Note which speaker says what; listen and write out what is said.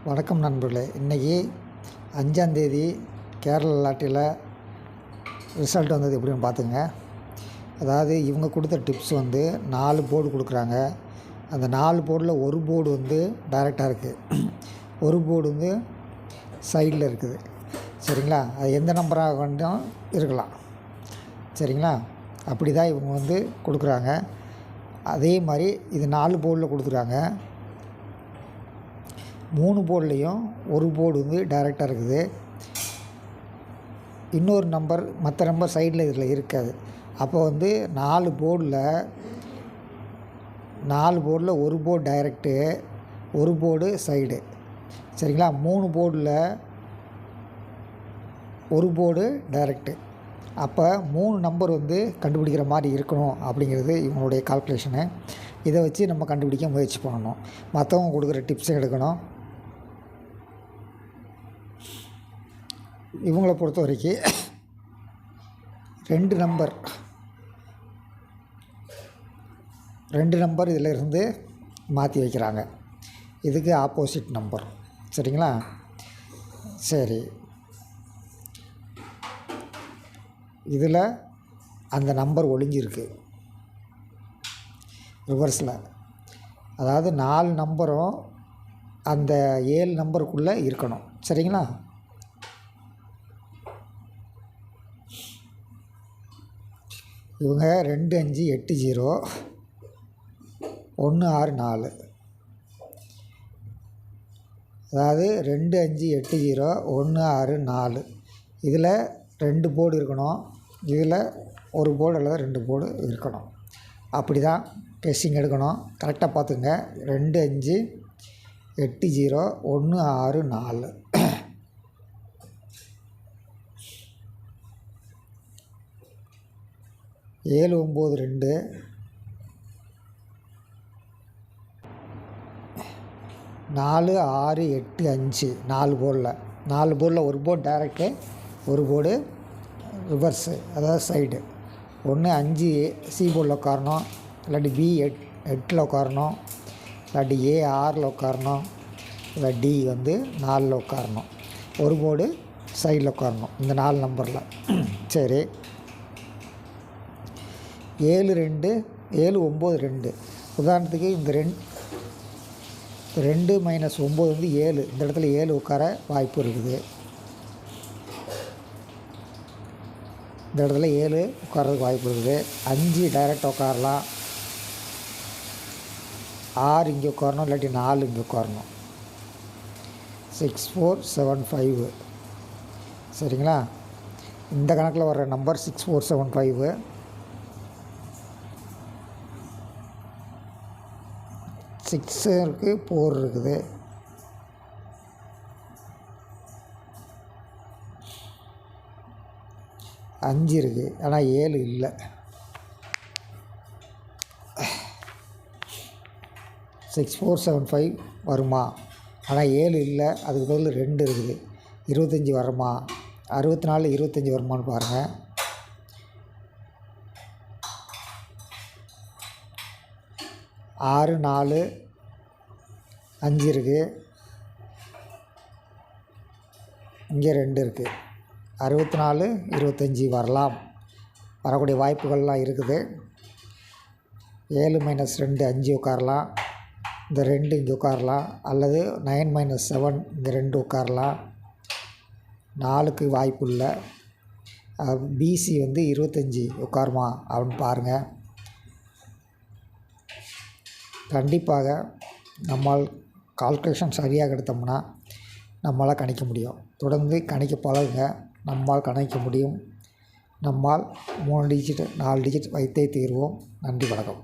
Speaker 1: வணக்கம் நண்பர்களே. இன்றைக்கி 5ஆந்தேதி கேரளா லாட்டரியில் ரிசல்ட் வந்தது எப்படின்னு பார்த்துங்க. அதாவது இவங்க கொடுத்த டிப்ஸ் 4 போர்டு கொடுக்குறாங்க. அந்த 4 போர்டில் ஒரு போர்டு டைரெக்டாக இருக்குது, ஒரு போர்டு சைடில் இருக்குது. சரிங்களா? அது எந்த நம்பராக வேண்டாம் இருக்கலாம். சரிங்களா? அப்படி தான் இவங்க கொடுக்குறாங்க. அதே மாதிரி இது 4 போர்டில் கொடுக்குறாங்க. 3 போர்ட்லேயும் ஒரு போர்டு டைரெக்டாக இருக்குது. இன்னொரு நம்பர் மற்ற நம்பர் சைடில் இதில் இருக்காது. அப்போ 4 போர்டில் ஒரு போர்டு டைரெக்டு, ஒரு போர்டு சைடு. சரிங்களா? 3 போர்டில் ஒரு போர்டு டைரெக்டு. அப்போ 3 நம்பர் கண்டுபிடிக்கிற மாதிரி இருக்கணும் அப்படிங்கிறது இவங்களுடைய கால்குலேஷனு. இதை வச்சு நம்ம கண்டுபிடிக்க முயற்சி பண்ணணும். மற்றவங்க கொடுக்குற டிப்ஸும் எடுக்கணும். இவங்களை பொறுத்த வரைக்கும் 2 நம்பர் இதில் இருந்து மாற்றி வைக்கிறாங்க. இதுக்கு ஆப்போசிட் நம்பர். சரிங்களா? சரி, இதில் அந்த நம்பர் ஒளிஞ்சிருக்கு ரிவர்ஸில். அதாவது 4 நம்பரும் அந்த 7 நம்பருக்குள்ளே இருக்கணும். சரிங்களா? இவங்க 2580 164. அதாவது 2580 164. இதில் 2 போர்டு இருக்கணும், இதில் ஒரு போர்டு அல்லது 2 போர்டு இருக்கணும். அப்படி தான் டெஸ்டிங் எடுக்கணும். கரெக்டாக பார்த்துங்க. 2580 164. 792 4685. 4 போர்டில் ஒரு போர்டு டைரெக்டு, ஒரு போர்டு ரிவர்ஸு, அதாவது சைடு. ஒன்று 5 சி போர்டில் உட்காரணும், இல்லாட்டி பி 8ல் உட்காரணும், இல்லாட்டி ஏ 6ல் உட்காரணும், இல்லை டி 4ல் உட்காரணும். ஒரு போர்டு சைடில் உட்காரணும் இந்த 4 நம்பரில். சரி, 792 உதாரணத்துக்கு இந்த 2 - 9 7. இந்த இடத்துல 7 உட்கார வாய்ப்பு இருக்குது. இந்த இடத்துல 7 உட்காரதுக்கு வாய்ப்பு இருக்குது. 5 டைரெக்டாக உட்காரலாம், 6 இங்கே உட்காரணும், இல்லாட்டி 4 இங்கே உட்காரணும். 6475. சரிங்களா? இந்த கணக்கில் வர்ற நம்பர் 6475. 6 இருக்குது, 4 இருக்குது. அஞ்சு இருக்குது, ஆனால் 7 இல்லை. 6475 வருமா? ஆனால் 7 இல்லை, அதுக்கு பதில் 2 இருக்குது. 25 வருமா? 64 25 வருமானு பாருங்கள். 6 4 5 இருக்குது, இங்கே 2 இருக்குது. 64 25 வரலாம், வரக்கூடிய வாய்ப்புகள்லாம் இருக்குது. 7 - 2 5 உட்காரலாம், இந்த 2 இங்கே உட்காரலாம், அல்லது 9 - 7 இந்த 2 உட்காரலாம். 4க்கு வாய்ப்பு இல்லை. பிசி 25 உட்காருமா அப்படின்னு பாருங்கள். கண்டிப்பாக நம்மால் கால்குலேஷன் சரியாக எடுத்தோம்னா நம்மளால் கணிக்க முடியும். தொடர்ந்து கணிக்க பழகுங்க, நம்மால் கணிக்க முடியும். நம்மால் 3 டிஜிட் 4 டிஜிட் வைத்தே தீர்வோம். நன்றி, வணக்கம்.